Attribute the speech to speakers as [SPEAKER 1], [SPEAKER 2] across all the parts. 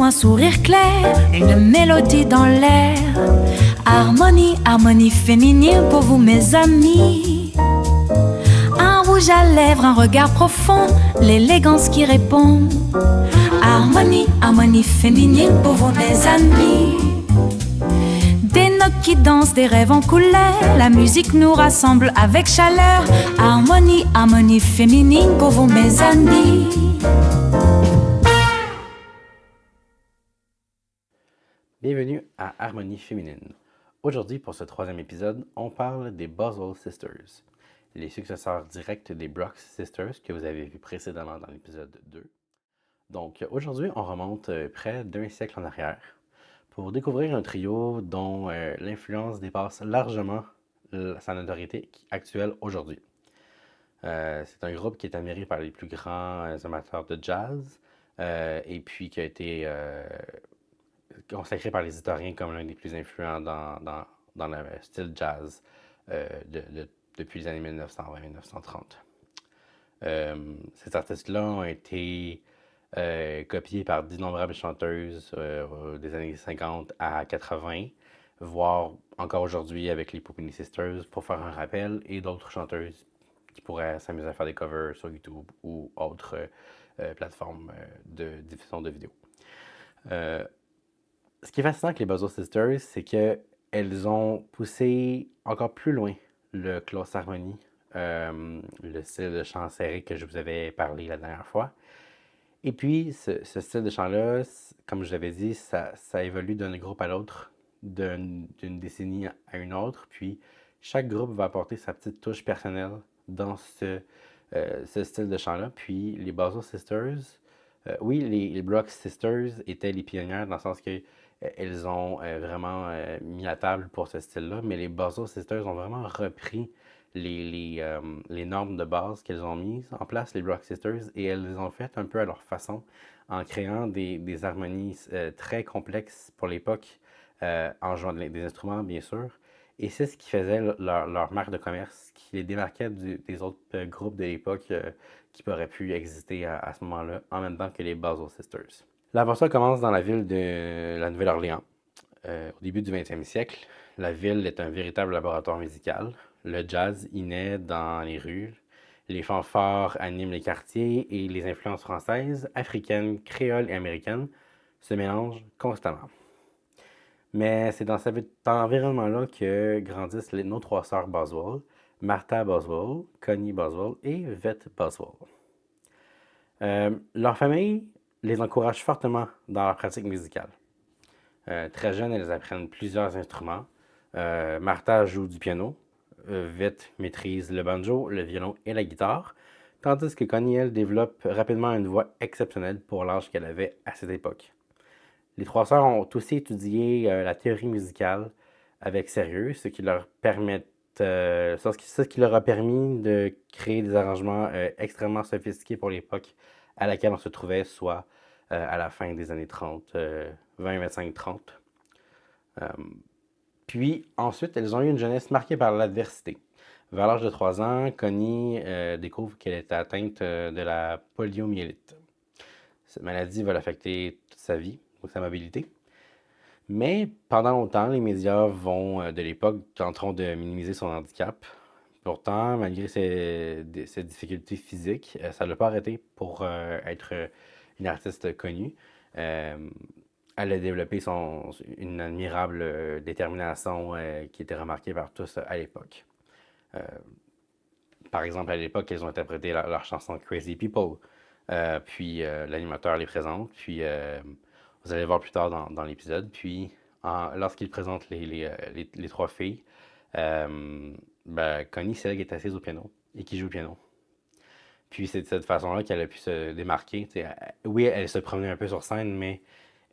[SPEAKER 1] un sourire clair, une mélodie dans l'air. Harmonie, harmonie féminine pour vous mes amis. Un rouge à lèvres, un regard profond, l'élégance qui répond. Harmonie, harmonie féminine pour vous mes amis. Des notes qui dansent, des rêves en couleur, la musique nous rassemble avec chaleur. Harmonie, harmonie féminine pour vous mes amis.
[SPEAKER 2] Bienvenue à Harmonie féminine. Aujourd'hui, pour ce troisième épisode, on parle des Boswell Sisters, les successeurs directs des Brooks Sisters que vous avez vus précédemment dans l'épisode 2. Donc aujourd'hui, on remonte près d'un siècle en arrière pour découvrir un trio dont l'influence dépasse largement sa notoriété actuelle aujourd'hui. C'est un groupe qui est admiré par les plus grands amateurs de jazz et puis qui a été consacré par les historiens comme l'un des plus influents dans le style jazz depuis les années 1920-1930. Ces artistes-là ont été copiés par d'innombrables chanteuses des années 50 à 80, voire encore aujourd'hui avec les Puppini Sisters, pour faire un rappel, et d'autres chanteuses qui pourraient s'amuser à faire des covers sur YouTube ou autres plateformes de diffusion de vidéos. Ce qui est fascinant avec les Boswell Sisters, c'est qu'elles ont poussé encore plus loin le close harmony, le style de chant serré que je vous avais parlé la dernière fois. Et puis, ce style de chant-là, comme je l'avais dit, ça évolue d'un groupe à l'autre, d'une décennie à une autre. Puis, chaque groupe va apporter sa petite touche personnelle dans ce style de chant-là. Puis, les Boswell Sisters, oui, les Brooks Sisters étaient les pionnières dans le sens que elles ont vraiment mis la table pour ce style-là, mais les Boswell Sisters ont vraiment repris les normes de base qu'elles ont mises en place, les Brooks Sisters, et elles les ont faites un peu à leur façon, en créant des harmonies très complexes pour l'époque, en jouant des instruments, bien sûr. Et c'est ce qui faisait leur marque de commerce, qui les démarquait des autres groupes de l'époque qui auraient pu exister à ce moment-là, en même temps que les Boswell Sisters. L'aventure commence dans la ville de la Nouvelle-Orléans. Au début du 20e siècle, la ville est un véritable laboratoire musical. Le jazz y naît dans les rues, les fanfares animent les quartiers et les influences françaises, africaines, créoles et américaines se mélangent constamment. Mais c'est dans cet environnement-là que grandissent nos trois sœurs Boswell, Martha Boswell, Connie Boswell et Vette Boswell. Leur famille les encourage fortement dans leur pratique musicale. Très jeunes, elles apprennent plusieurs instruments. Martha joue du piano, Vette maîtrise le banjo, le violon et la guitare, tandis que Connie, elle, développe rapidement une voix exceptionnelle pour l'âge qu'elle avait à cette époque. Les trois sœurs ont aussi étudié la théorie musicale avec sérieux, ce qui leur a permis de créer des arrangements extrêmement sophistiqués pour l'époque à laquelle on se trouvait, soit à la fin des années 30, 20, 25, 30. Puis ensuite, elles ont eu une jeunesse marquée par l'adversité. Vers l'âge de 3 ans, Connie découvre qu'elle est atteinte de la poliomyélite. Cette maladie va l'affecter toute sa vie, donc sa mobilité. Mais pendant longtemps, les médias de l'époque tenteront de minimiser son handicap. Pourtant, malgré ses difficultés physiques, ça ne l'a pas arrêté pour être une artiste connue. Elle a développé une admirable détermination qui était remarquée par tous à l'époque. Par exemple, à l'époque, elles ont interprété leur chanson Crazy People. Puis l'animateur les présente. Puis vous allez voir plus tard dans l'épisode. Puis lorsqu'il présente les trois filles, Connie, c'est elle qui est assise au piano et qui joue au piano. Puis c'est de cette façon-là qu'elle a pu se démarquer. Oui, elle se promenait un peu sur scène, mais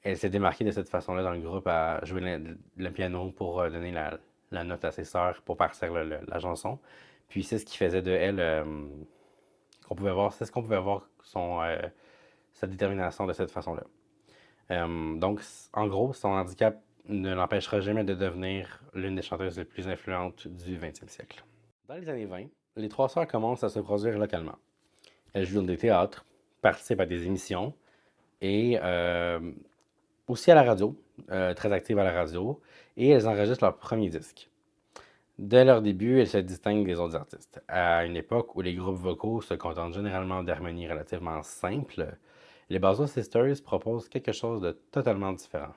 [SPEAKER 2] elle s'est démarquée de cette façon-là dans le groupe à jouer le piano pour donner la note à ses sœurs pour partir la chanson. Puis c'est ce qui faisait de elle qu'on pouvait voir, c'est ce qu'on pouvait voir sa détermination de cette façon-là. Donc, en gros, son handicap ne l'empêchera jamais de devenir l'une des chanteuses les plus influentes du 20e siècle. Dans les années 20, les trois sœurs commencent à se produire localement. Elles jouent dans des théâtres, participent à des émissions et aussi à la radio, très actives à la radio, et elles enregistrent leur premier disque. Dès leur début, elles se distinguent des autres artistes. À une époque où les groupes vocaux se contentent généralement d'harmonies relativement simples, les Basel Sisters proposent quelque chose de totalement différent.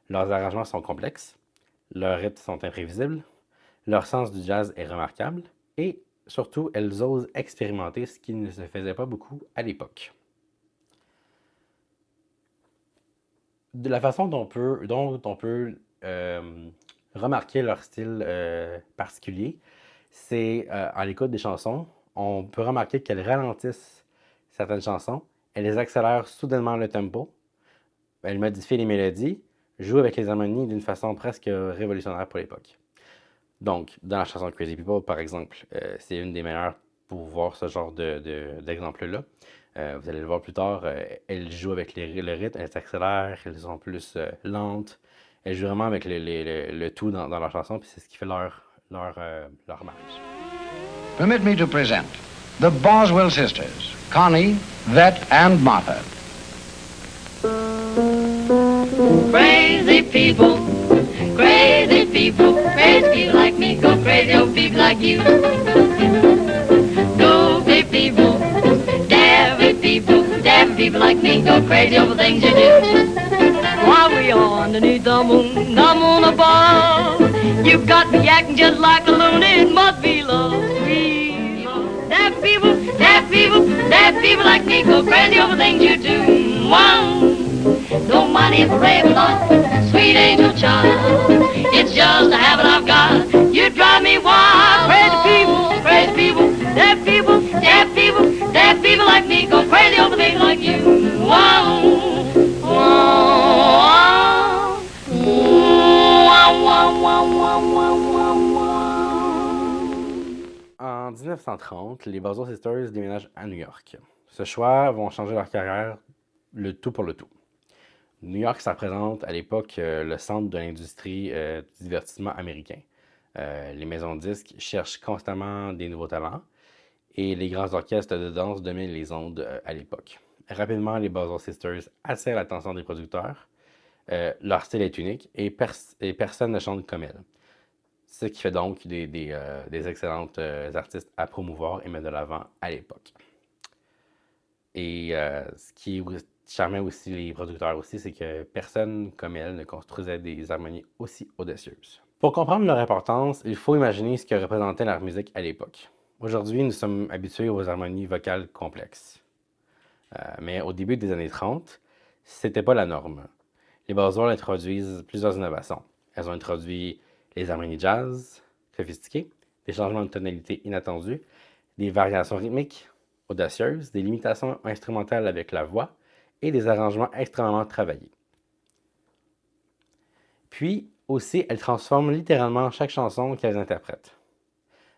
[SPEAKER 2] Leurs arrangements sont complexes, leurs rythmes sont imprévisibles, leur sens du jazz est remarquable, et surtout, elles osent expérimenter ce qui ne se faisait pas beaucoup à l'époque. De la façon dont on peut remarquer leur style particulier, c'est à l'écoute des chansons, on peut remarquer qu'elles ralentissent certaines chansons, elles les accélèrent soudainement le tempo, elles modifient les mélodies, jouent avec les harmonies d'une façon presque révolutionnaire pour l'époque. Donc, dans la chanson Crazy People, par exemple, c'est une des meilleures pour voir ce genre d'exemple-là. Vous allez le voir plus tard, elles jouent avec le rythme, elles s'accélèrent, elles sont plus lentes. Elles jouent vraiment avec le tout dans leur chanson, puis c'est ce qui fait leur marche.
[SPEAKER 3] Permit me to present the Boswell sisters, Connie, Vet, and Martha.
[SPEAKER 4] Crazy people, crazy people, crazy people like me, go crazy over people like you. Goofy people, daffy people like me, go crazy over things you do. While we are underneath the moon above, you've got me acting just like a loony, it must be love, sweet love. Daffy people like me, go crazy over things you do. Wow. Don't mind if I rave a lot, sweet angel child. It's just a habit I've got. You drive me wild. Crazy people, deaf people like me go crazy over things like you. Wow, wow, wow, wow, wow, wow, wow, wow.
[SPEAKER 2] En 1930, les Basel Sisters déménagent à New York. Ce choix vont changer leur carrière, le tout pour le tout. New York, ça représente à l'époque le centre de l'industrie du divertissement américain. Les maisons de disques cherchent constamment des nouveaux talents et les grands orchestres de danse dominent les ondes à l'époque. Rapidement, les Basel Sisters attirent l'attention des producteurs. Leur style est unique et personne ne chante comme elles. Ce qui fait donc des excellentes artistes à promouvoir et mettre de l'avant à l'époque. Et ce qui charmait aussi les producteurs aussi, c'est que personne comme elle ne construisait des harmonies aussi audacieuses. Pour comprendre leur importance, il faut imaginer ce que représentait leur musique à l'époque. Aujourd'hui, nous sommes habitués aux harmonies vocales complexes. Mais au début des années 30, c'était pas la norme. Les Basel introduisent plusieurs innovations. Elles ont introduit les harmonies jazz sophistiquées, des changements de tonalité inattendus, des variations rythmiques audacieuses, des limitations instrumentales avec la voix, et des arrangements extrêmement travaillés. Puis, aussi, elles transforment littéralement chaque chanson qu'elles interprètent.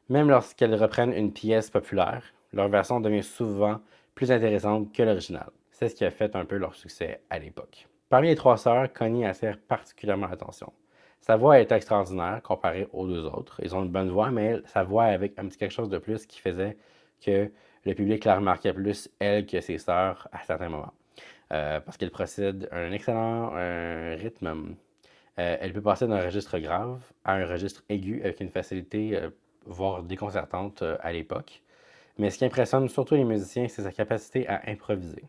[SPEAKER 2] Même lorsqu'elles reprennent une pièce populaire, leur version devient souvent plus intéressante que l'original. C'est ce qui a fait un peu leur succès à l'époque. Parmi les trois sœurs, Connie attire particulièrement l'attention. Sa voix est extraordinaire comparée aux deux autres. Ils ont une bonne voix, mais sa voix avec un petit quelque chose de plus qui faisait que le public la remarquait plus, elle, que ses sœurs à certains moments. Parce qu'elle possède un excellent rythme. Elle peut passer d'un registre grave à un registre aigu avec une facilité, voire déconcertante à l'époque. Mais ce qui impressionne surtout les musiciens, c'est sa capacité à improviser.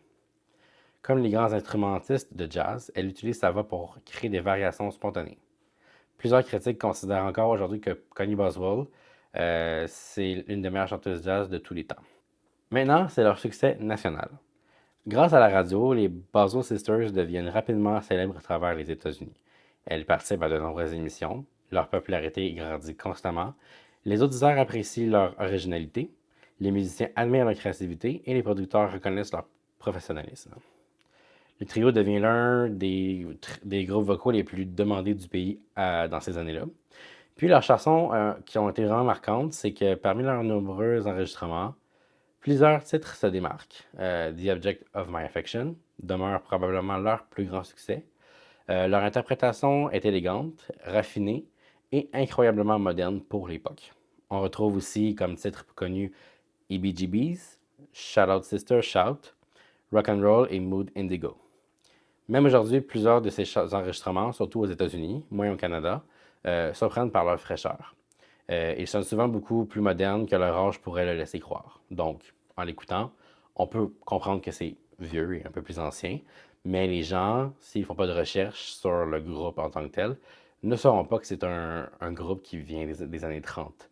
[SPEAKER 2] Comme les grands instrumentistes de jazz, elle utilise sa voix pour créer des variations spontanées. Plusieurs critiques considèrent encore aujourd'hui que Connie Boswell, c'est l'une des meilleures chanteuses jazz de tous les temps. Maintenant, c'est leur succès national. Grâce à la radio, les Basel Sisters deviennent rapidement célèbres à travers les États-Unis. Elles participent à de nombreuses émissions, leur popularité grandit constamment, les auditeurs apprécient leur originalité, les musiciens admirent leur créativité et les producteurs reconnaissent leur professionnalisme. Le trio devient l'un des groupes vocaux les plus demandés du pays dans ces années-là. Puis leurs chansons qui ont été vraiment marquantes, c'est que parmi leurs nombreux enregistrements, plusieurs titres se démarquent. The Object of My Affection demeure probablement leur plus grand succès. Leur interprétation est élégante, raffinée et incroyablement moderne pour l'époque. On retrouve aussi comme titre connu EBGBs, Shout Out Sister Shout, Rock and Roll et Mood Indigo. Même aujourd'hui, plusieurs de ces enregistrements, surtout aux États-Unis, moins au Canada, surprennent par leur fraîcheur. Ils sont souvent beaucoup plus modernes que leur âge pourrait le laisser croire. Donc, en l'écoutant, on peut comprendre que c'est vieux et un peu plus ancien, mais les gens, s'ils ne font pas de recherche sur le groupe en tant que tel, ne sauront pas que c'est un groupe qui vient des années 30.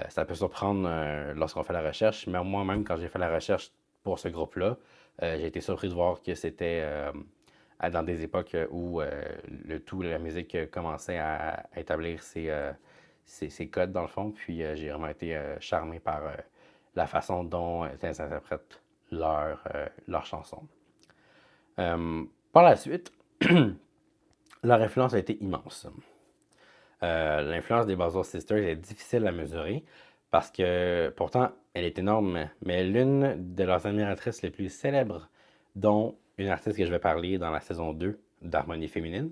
[SPEAKER 2] Ça peut surprendre lorsqu'on fait la recherche, mais moi-même, quand j'ai fait la recherche pour ce groupe-là, j'ai été surpris de voir que c'était dans des époques où la musique commençait à établir ses codes dans le fond, puis j'ai vraiment été charmé par la façon dont elles interprètent leurs chansons. Par la suite, leur influence a été immense. L'influence des Basel Sisters est difficile à mesurer parce que pourtant elle est énorme, mais l'une de leurs admiratrices les plus célèbres, dont une artiste que je vais parler dans la saison 2 d'Harmonie féminine,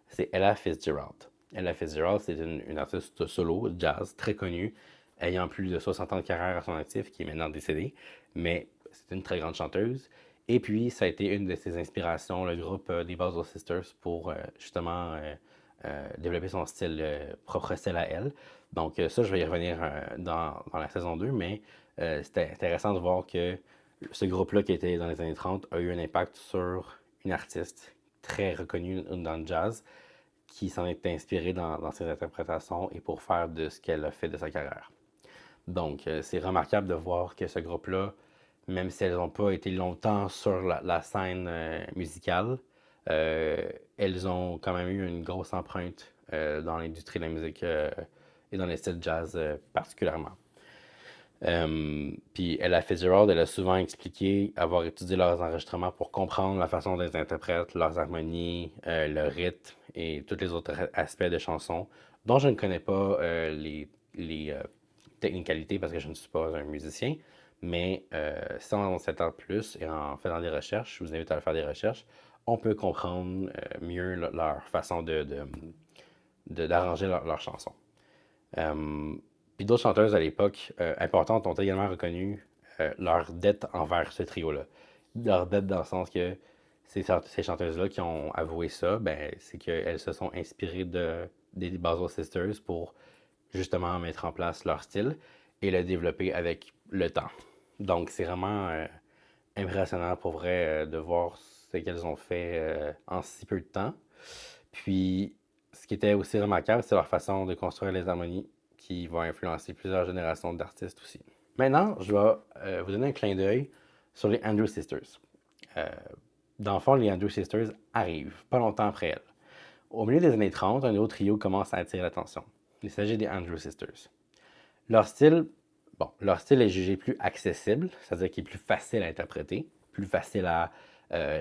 [SPEAKER 2] c'est Ella Fitzgerald. Ella Fitzgerald, c'est une artiste solo, jazz, très connue, ayant plus de 60 ans de carrière à son actif, qui est maintenant décédée, mais c'est une très grande chanteuse. Et puis, ça a été une de ses inspirations, le groupe des Basel Sisters, pour justement développer son style, propre style à elle. Donc ça, je vais y revenir dans la saison 2, mais c'était intéressant de voir que ce groupe-là qui était dans les années 30 a eu un impact sur une artiste très reconnue dans le jazz qui s'en est inspirée dans ses interprétations et pour faire de ce qu'elle a fait de sa carrière. Donc c'est remarquable de voir que ce groupe-là, même si elles n'ont pas été longtemps sur la scène musicale, elles ont quand même eu une grosse empreinte dans l'industrie de la musique et dans les styles jazz particulièrement. Puis Ella Fitzgerald, elle a souvent expliqué avoir étudié leurs enregistrements pour comprendre la façon dont ils interprètent, leurs harmonies, le rythme et tous les autres aspects de chansons, dont je ne connais pas les technicalités parce que je ne suis pas un musicien. Mais si on s'étend plus et en faisant des recherches, je vous invite à faire des recherches, on peut comprendre mieux leur façon d'arranger leurs chansons. Puis d'autres chanteuses à l'époque importantes ont également reconnu leur dette envers ce trio-là. Leur dette dans le sens que ces chanteuses-là qui ont avoué ça, ben, c'est qu'elles se sont inspirées des Basel Sisters pour justement mettre en place leur style et le développer avec le temps. Donc c'est vraiment impressionnant pour vrai de voir ce qu'elles ont fait en si peu de temps. Puis ce qui était aussi remarquable, c'est leur façon de construire les harmonies qui vont influencer plusieurs générations d'artistes aussi. Maintenant, je vais vous donner un clin d'œil sur les Andrews Sisters. Dans le fond, les Andrews Sisters arrivent pas longtemps après elles. Au milieu des années 30, un nouveau trio commence à attirer l'attention. Il s'agit des Andrews Sisters. Leur style est jugé plus accessible, c'est-à-dire qu'il est plus facile à interpréter, plus facile à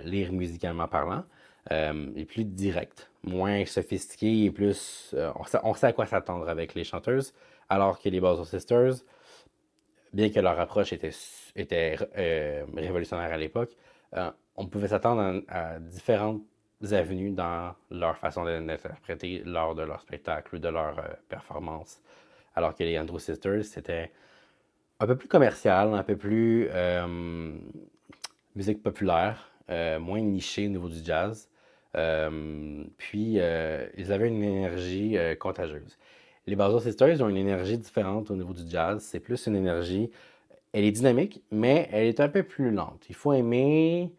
[SPEAKER 2] lire musicalement parlant, et plus direct, moins sophistiqué et plus... on sait à quoi s'attendre avec les chanteuses, alors que les Basel Sisters, bien que leur approche était révolutionnaire à l'époque, on pouvait s'attendre à différentes avenues dans leur façon d'interpréter lors de leur spectacle ou de leur performance. Alors que les Andrews Sisters, c'était un peu plus commercial, un peu plus musique populaire, moins niché au niveau du jazz. Puis, ils avaient une énergie contagieuse. Les Basel Sisters ont une énergie différente au niveau du jazz. C'est plus une énergie... Elle est dynamique, mais elle est un peu plus lente. Il faut aimer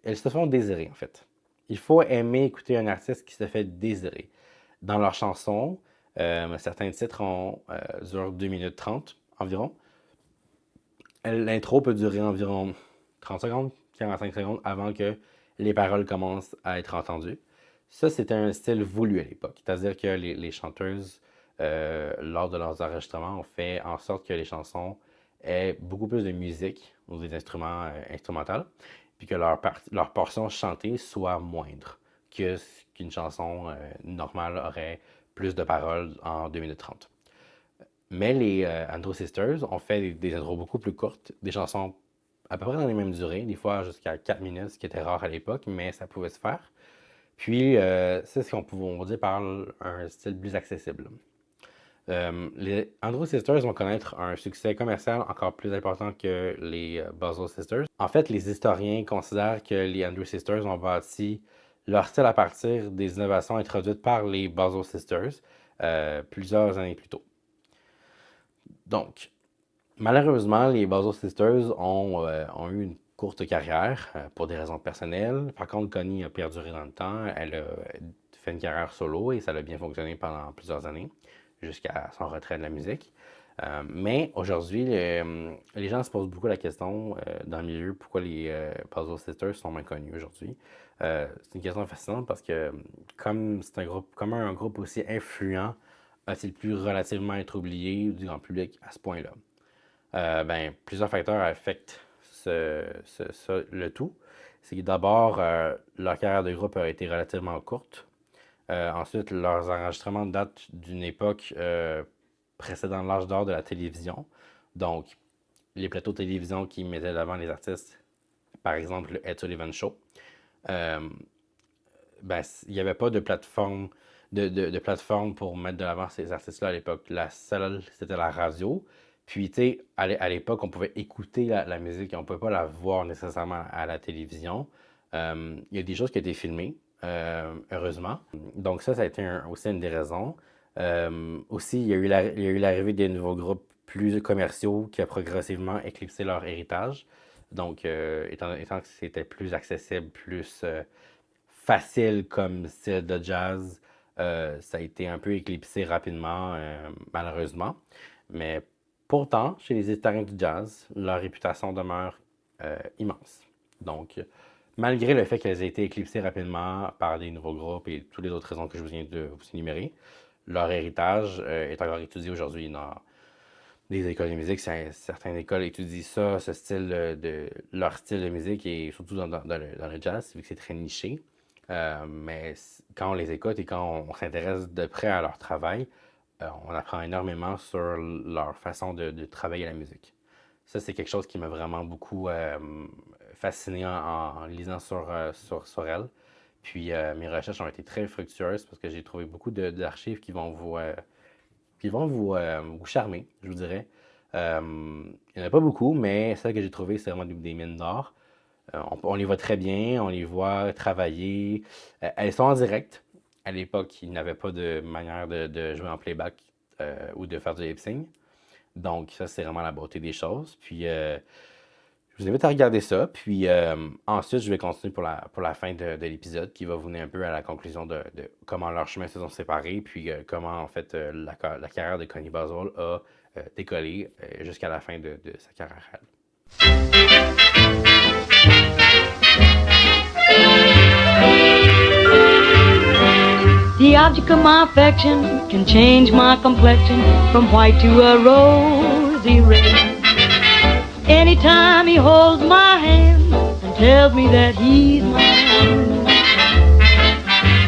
[SPEAKER 2] elles se font désirer, en fait. Il faut aimer écouter un artiste qui se fait désirer. Dans leurs chansons, certains titres durent 2 minutes 30 environ. L'intro peut durer environ 30 secondes, 45 secondes avant que les paroles commencent à être entendues. Ça, c'était un style voulu à l'époque. C'est-à-dire que les chanteuses, lors de leurs enregistrements, ont fait en sorte que les chansons aient beaucoup plus de musique ou des instruments instrumentaux, puis que leur portion chantée soit moindre qu'une chanson normale aurait plus de paroles en 2 minutes 30. Mais les Andrews Sisters ont fait des intros beaucoup plus courtes, des chansons à peu près dans les mêmes durées, des fois jusqu'à 4 minutes, ce qui était rare à l'époque, mais ça pouvait se faire. Puis, c'est ce qu'on va dire par un style plus accessible. Les Andrews Sisters vont connaître un succès commercial encore plus important que les Buzzle Sisters. En fait, les historiens considèrent que les Andrews Sisters ont bâti leur style à partir des innovations introduites par les Buzzle Sisters plusieurs années plus tôt. Donc, malheureusement, les Buzzle Sisters ont eu une courte carrière pour des raisons personnelles. Par contre, Connie a perduré dans le temps. Elle a fait une carrière solo et ça a bien fonctionné pendant plusieurs années, jusqu'à son retrait de la musique. Mais aujourd'hui, les gens se posent beaucoup la question dans le milieu pourquoi les Puzzle Sisters sont moins connus aujourd'hui. C'est une question fascinante parce que comme un groupe aussi influent, a-t-il pu relativement être oublié du grand public à ce point-là? Plusieurs facteurs affectent le tout. C'est que d'abord, leur carrière de groupe a été relativement courte. Ensuite, leurs enregistrements datent d'une époque précédant l'âge d'or de la télévision. Donc, les plateaux de télévision qui mettaient de l'avant les artistes, par exemple le Ed Sullivan Show, il n'y avait pas de plateforme de plateforme pour mettre de l'avant ces artistes-là à l'époque. La seule, c'était la radio. Puis, tu sais, à l'époque, on pouvait écouter la musique, on ne pouvait pas la voir nécessairement à la télévision. Il y a des choses qui ont été filmées, heureusement. Donc ça a été aussi une des raisons. Aussi, il y a eu l'arrivée des nouveaux groupes plus commerciaux qui a progressivement éclipsé leur héritage. Donc, étant que c'était plus accessible, plus facile comme style de jazz, ça a été un peu éclipsé rapidement, malheureusement. Mais pourtant, chez les historiens du jazz, leur réputation demeure immense. Donc, malgré le fait qu'elles aient été éclipsées rapidement par des nouveaux groupes et toutes les autres raisons que je viens de vous énumérer, leur héritage est encore étudié aujourd'hui dans des écoles de musique. Certaines écoles étudient ça, ce style leur style de musique, et surtout dans le jazz, vu que c'est très niché. Mais quand on les écoute et quand on s'intéresse de près à leur travail, on apprend énormément sur leur façon de travailler la musique. Ça, c'est quelque chose qui m'a vraiment beaucoup fasciné en lisant sur elle. Puis mes recherches ont été très fructueuses parce que j'ai trouvé beaucoup d'archives qui vont vous charmer, je vous dirais. Il n'y en a pas beaucoup, mais celles que j'ai trouvées, c'est vraiment des mines d'or. On les voit très bien, on les voit travailler. Elles sont en direct. À l'époque, il n'y avait pas de manière de jouer en playback ou de faire du lip-sync. Donc, ça, c'est vraiment la beauté des choses. Puis, je vous invite à regarder ça. Puis, ensuite, je vais continuer pour la fin de l'épisode qui va vous mener un peu à la conclusion de comment leurs chemins se sont séparés. Puis, comment, en fait, la carrière de Connie Buzzle a décollé jusqu'à la fin de sa carrière.
[SPEAKER 4] The object of my affection can change my complexion from white to a rosy red. Anytime he holds my hand and tells me that he's mine.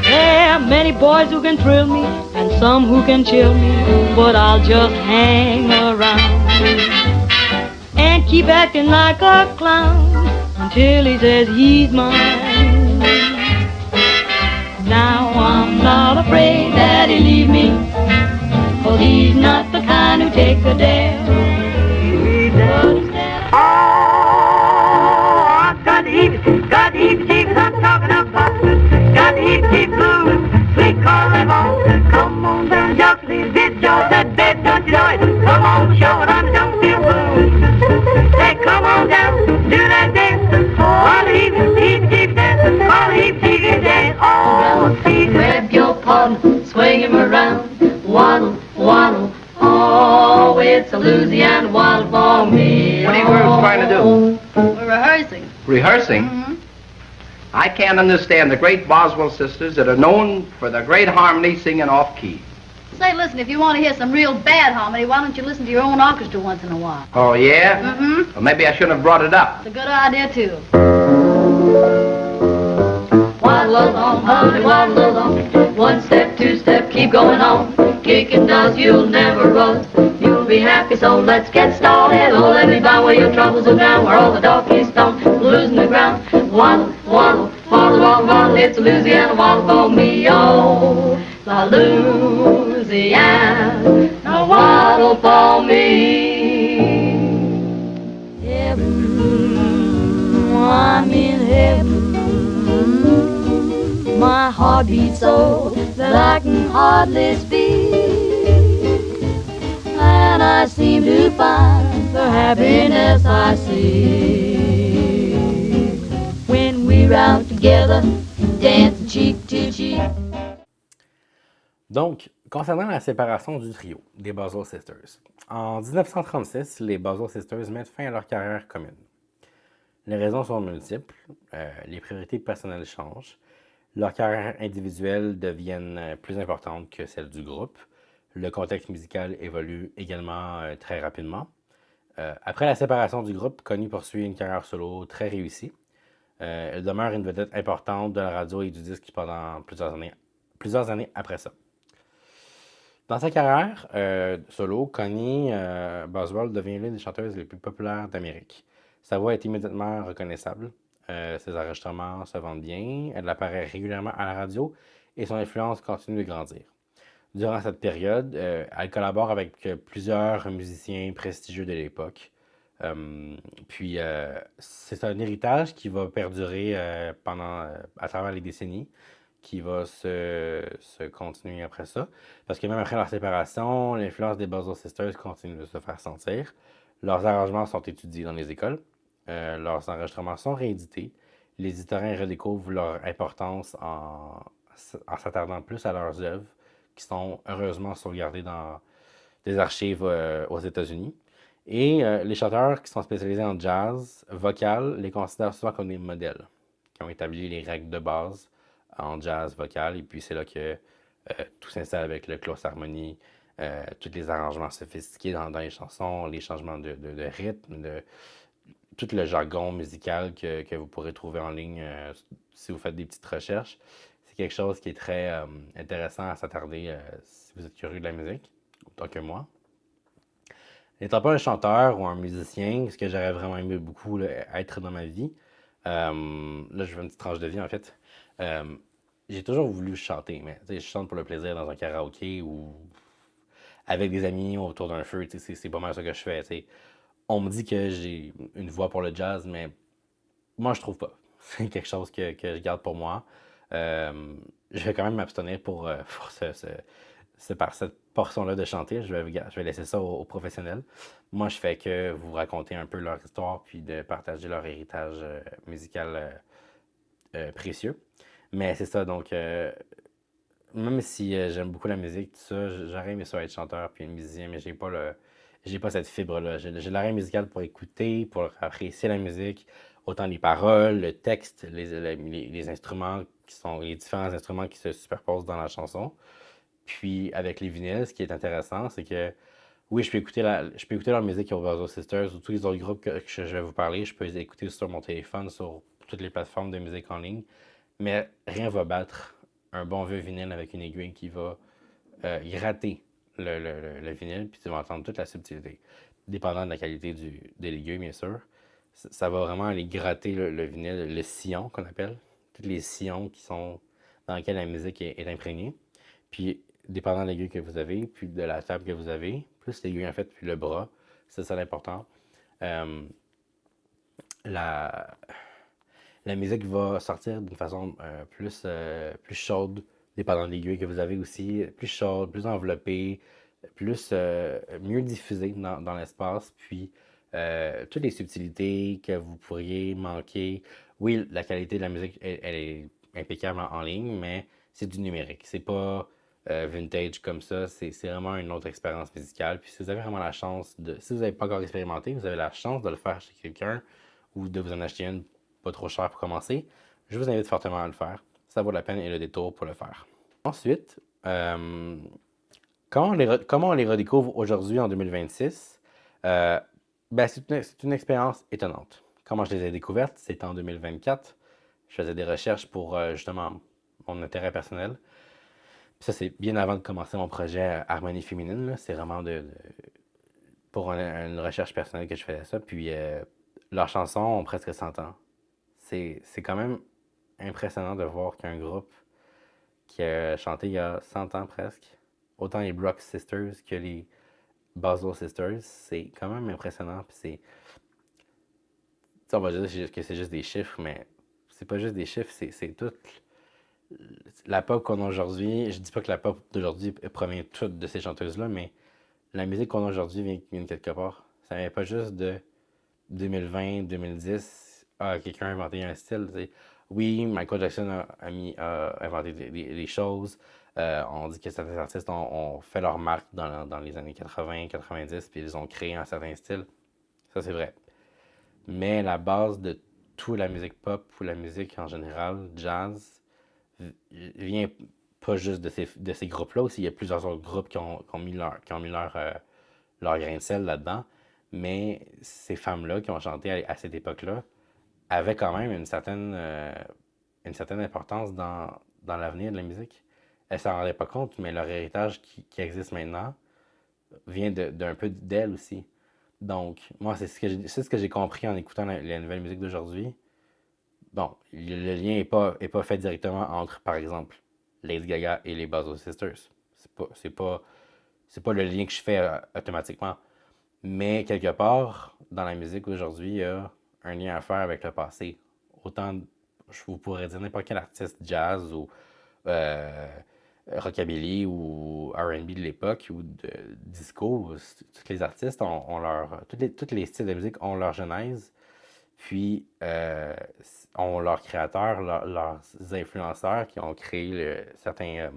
[SPEAKER 4] There are many boys who can thrill me and some who can chill me, but I'll just hang around and keep acting like a clown until he says he's mine. Now I'm not afraid that he'll leave me, 'cause he's not the kind who takes a dare.
[SPEAKER 5] I've got the heebie-jeebies, I'm talking about. Got the heebie-jeebies blues, sweet Carly Bone. Come on down, just leave this jaw, that bed, don't you know it? Come on, show it, I don't feel blue. Hey, come on down, do that dance. All the heebie-jeebies dancing, all the heebie-jeebies dancing. Oh, see,
[SPEAKER 4] Grab your partner, swing him around, waddle, waddle. Oh, it's a Louisiana waddle for me.
[SPEAKER 6] What are you girls trying to do?
[SPEAKER 7] We're rehearsing.
[SPEAKER 6] Rehearsing?
[SPEAKER 7] Mm-hmm.
[SPEAKER 6] I can't understand the great Boswell sisters that are known for their great harmony singing off-key.
[SPEAKER 7] Say, listen, if you want to hear some real bad harmony, why don't you listen to your own orchestra once in a while?
[SPEAKER 6] Oh, yeah?
[SPEAKER 7] Mm-hmm.
[SPEAKER 6] Well, maybe I shouldn't have brought it up.
[SPEAKER 7] It's a good idea, too.
[SPEAKER 4] Waddle along, honey, waddle along. 1 step, 2 step, keep going on. Kicking does, you'll never run. You'll be happy, so let's get started. Oh, let me buy where your troubles are down, where all the darkies stomp, losing the ground. Waddle, waddle, waddle, waddle, waddle. It's a Louisiana waddle for me, oh. La Louisiana beat so that I can hardly speak. And I seem to find the happiness I seek when we're out together, dancing cheek to cheek.
[SPEAKER 2] Donc, concernant la séparation du trio des Boswell Sisters, en 1936, les Boswell Sisters mettent fin à leur carrière commune. Les raisons sont multiples, les priorités personnelles changent, leurs carrières individuelles deviennent plus importantes que celles du groupe, le contexte musical évolue également très rapidement. Après la séparation du groupe, Connie poursuit une carrière solo très réussie. Elle demeure une vedette importante de la radio et du disque pendant plusieurs années après ça. Dans sa carrière solo, Connie Boswell devient l'une des chanteuses les plus populaires d'Amérique. Sa voix est immédiatement reconnaissable. Ses enregistrements se vendent bien. Elle apparaît régulièrement à la radio et son influence continue de grandir. Durant cette période, elle collabore avec plusieurs musiciens prestigieux de l'époque. Puis, c'est un héritage qui va perdurer à travers les décennies, qui va se continuer après ça. Parce que même après leur séparation, l'influence des Boswell Sisters continue de se faire sentir. Leurs arrangements sont étudiés dans les écoles. Leurs enregistrements sont réédités. Les historiens redécouvrent leur importance en s'attardant plus à leurs œuvres, qui sont heureusement sauvegardées dans des archives aux États-Unis. Et les chanteurs qui sont spécialisés en jazz vocal les considèrent souvent comme des modèles, qui ont établi les règles de base en jazz vocal. Et puis c'est là que tout s'installe avec le close harmony, tous les arrangements sophistiqués dans les chansons, les changements de rythme, tout le jargon musical que vous pourrez trouver en ligne si vous faites des petites recherches. C'est quelque chose qui est très intéressant à s'attarder si vous êtes curieux de la musique, autant que moi. N'étant pas un chanteur ou un musicien, ce que j'aurais vraiment aimé beaucoup là, être dans ma vie, là je veux une petite tranche de vie en fait, j'ai toujours voulu chanter, mais je chante pour le plaisir dans un karaoké ou avec des amis autour d'un feu, c'est pas mal ça que je fais. T'sais. On me dit que j'ai une voix pour le jazz, mais moi je trouve pas. C'est quelque chose que je garde pour moi. Je vais quand même m'abstenir pour cette portion-là de chanter. Je vais laisser ça aux professionnels. Moi, je fais que vous raconter un peu leur histoire puis de partager leur héritage musical précieux. Mais c'est ça, donc même si j'aime beaucoup la musique, tout ça, j'aurais aimé ça être chanteur puis musicien, mais j'ai pas cette fibre-là. J'ai l'oreille musicale pour écouter, pour apprécier la musique, autant les paroles, le texte, les instruments les différents instruments qui se superposent dans la chanson. Puis avec les vinyles, ce qui est intéressant, c'est que oui, je peux écouter leur musique aux Boswell Sisters ou tous les autres groupes que je vais vous parler. Je peux les écouter sur mon téléphone, sur toutes les plateformes de musique en ligne. Mais rien ne va battre un bon vieux vinyle avec une aiguille qui va gratter le vinyle, puis tu vas entendre toute la subtilité. Dépendant de la qualité de l'aiguille, bien sûr. Ça va vraiment aller gratter le vinyle, le sillon qu'on appelle. Tous les sillons qui sont dans lesquels la musique est imprégnée. Puis, dépendant de l'aiguille que vous avez, puis de la table que vous avez, plus l'aiguille en fait, puis le bras, c'est ça l'important. La musique va sortir d'une façon plus chaude, dépendant de l'aiguille que vous avez aussi, plus chaude, plus enveloppée, plus mieux diffusée dans l'espace, puis toutes les subtilités que vous pourriez manquer. Oui, la qualité de la musique, elle est impeccable en ligne, mais c'est du numérique. C'est pas vintage comme ça. C'est vraiment une autre expérience musicale. Puis si vous avez vraiment la chance si vous n'avez pas encore expérimenté, vous avez la chance de le faire chez quelqu'un ou de vous en acheter une pas trop chère pour commencer, je vous invite fortement à le faire. Ça vaut la peine et le détour pour le faire. Ensuite, comment on les redécouvre aujourd'hui en 2026? C'est une expérience étonnante. Comment je les ai découvertes? C'est en 2024. Je faisais des recherches pour justement mon intérêt personnel. Puis ça, c'est bien avant de commencer mon projet Harmonie féminine. Là. C'est vraiment pour une recherche personnelle que je faisais ça. Puis leurs chansons ont presque 100 ans. C'est quand même impressionnant de voir qu'un groupe qui a chanté il y a 100 ans presque, autant les Brooks Sisters que les Boswell Sisters, c'est quand même impressionnant. Puis on va dire que c'est juste des chiffres, mais c'est pas juste des chiffres, c'est tout la pop qu'on a aujourd'hui, je dis pas que la pop d'aujourd'hui provient toute de ces chanteuses-là, mais la musique qu'on a aujourd'hui vient de quelque part. Ça vient pas juste de 2020, 2010. Ah, quelqu'un a inventé un style. T'sais. Oui, Michael Jackson a inventé des choses. On dit que certains artistes ont fait leur marque dans les années 80, 90, puis ils ont créé un certain style. Ça, c'est vrai. Mais la base de toute la musique pop ou la musique en général, jazz, vient pas juste de ces groupes-là. Aussi, il y a plusieurs autres groupes qui ont mis leur grain de sel là-dedans. Mais ces femmes-là qui ont chanté à cette époque-là avaient quand même une certaine importance dans l'avenir de la musique. Elles ne s'en rendaient pas compte, mais leur héritage qui existe maintenant vient d'un peu d'elles aussi. Donc, moi, c'est ce que j'ai compris en écoutant la nouvelle musique d'aujourd'hui. Bon, le lien n'est pas fait directement entre, par exemple, Lady Gaga et les Boswell Sisters. C'est pas le lien que je fais automatiquement. Mais quelque part, dans la musique aujourd'hui, il y a un lien à faire avec le passé. Autant, je vous pourrais dire n'importe quel artiste jazz ou rockabilly ou R&B de l'époque ou de disco, tous les artistes ont leur... Tous les styles de musique ont leur genèse, puis ont leurs créateurs, leurs influenceurs qui ont créé certains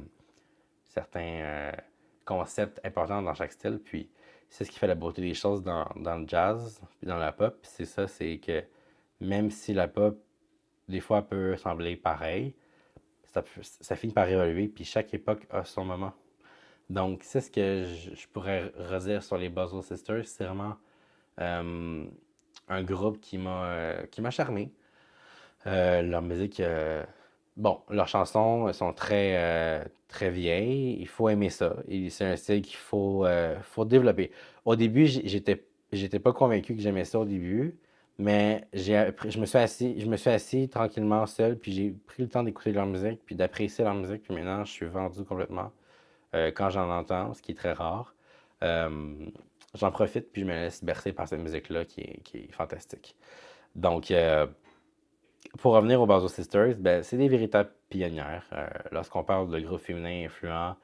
[SPEAKER 2] concepts importants dans chaque style, puis c'est ce qui fait la beauté des choses dans le jazz, puis dans la pop, c'est ça, c'est que même si la pop, des fois, peut sembler pareil, ça finit par évoluer, puis chaque époque a son moment. Donc, c'est ce que je pourrais redire sur les Boswell Sisters. C'est vraiment un groupe qui m'a charmé. Leur musique, leurs chansons sont très vieilles. Il faut aimer ça. Et c'est un style qu'il faut développer. Au début, j'étais pas convaincu que j'aimais ça au début. Mais je me suis assis tranquillement seul, puis j'ai pris le temps d'écouter leur musique, puis d'apprécier leur musique, puis maintenant, je suis vendu complètement quand j'en entends, ce qui est très rare. J'en profite, puis je me laisse bercer par cette musique-là qui est fantastique. Donc, pour revenir aux Boswell Sisters, c'est des véritables pionnières. Lorsqu'on parle de groupes féminins influents,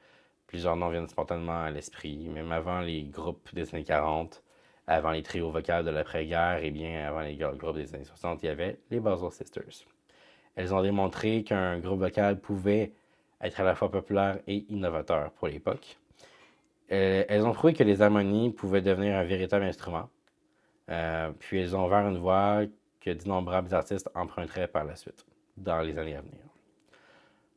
[SPEAKER 2] plusieurs noms viennent spontanément à l'esprit, même avant les groupes des années 40. Avant les trios vocales de l'après-guerre et bien avant les groupes des années 60, il y avait les Boswell Sisters. Elles ont démontré qu'un groupe vocal pouvait être à la fois populaire et innovateur pour l'époque. Elles ont prouvé que les harmonies pouvaient devenir un véritable instrument. Puis elles ont ouvert une voie que d'innombrables artistes emprunteraient par la suite, dans les années à venir.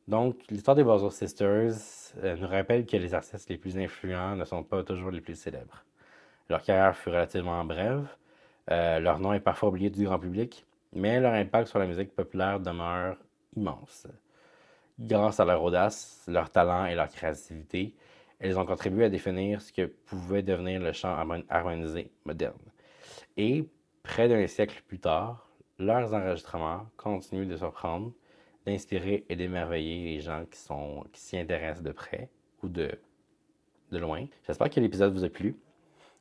[SPEAKER 2] Donc, l'histoire des Boswell Sisters nous rappelle que les artistes les plus influents ne sont pas toujours les plus célèbres. Leur carrière fut relativement brève, leur nom est parfois oublié du grand public, mais leur impact sur la musique populaire demeure immense. Grâce à leur audace, leur talent et leur créativité, elles ont contribué à définir ce que pouvait devenir le chant harmonisé moderne. Et, près d'un siècle plus tard, leurs enregistrements continuent de surprendre, d'inspirer et d'émerveiller les gens qui s'y intéressent de près ou de loin. J'espère que l'épisode vous a plu.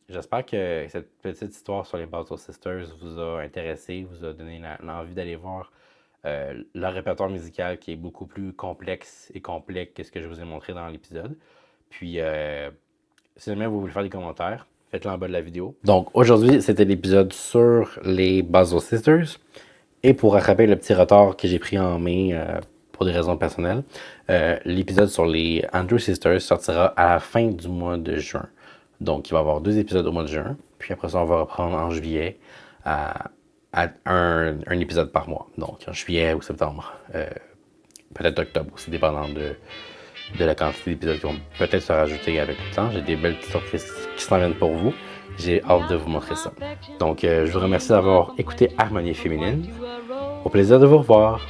[SPEAKER 2] J'espère que cette petite histoire sur les Boswell Sisters vous a intéressé, vous a donné l'envie d'aller voir leur répertoire musical qui est beaucoup plus complexe et complet que ce que je vous ai montré dans l'épisode. Puis, si jamais vous voulez faire des commentaires, faites-le en bas de la vidéo. Donc, aujourd'hui, c'était l'épisode sur les Boswell Sisters. Et pour rattraper le petit retard que j'ai pris en mai pour des raisons personnelles, l'épisode sur les Andrews Sisters sortira à la fin du mois de juin. Donc, il va y avoir 2 épisodes au mois de juin. Puis après ça, on va reprendre en juillet à un épisode par mois. Donc, en juillet ou septembre. Peut-être octobre aussi, dépendant de la quantité d'épisodes qui vont peut-être se rajouter avec le temps. J'ai des belles petites surprises qui s'en viennent pour vous. J'ai hâte de vous montrer ça. Donc, je vous remercie d'avoir écouté Harmonie féminine. Au plaisir de vous revoir.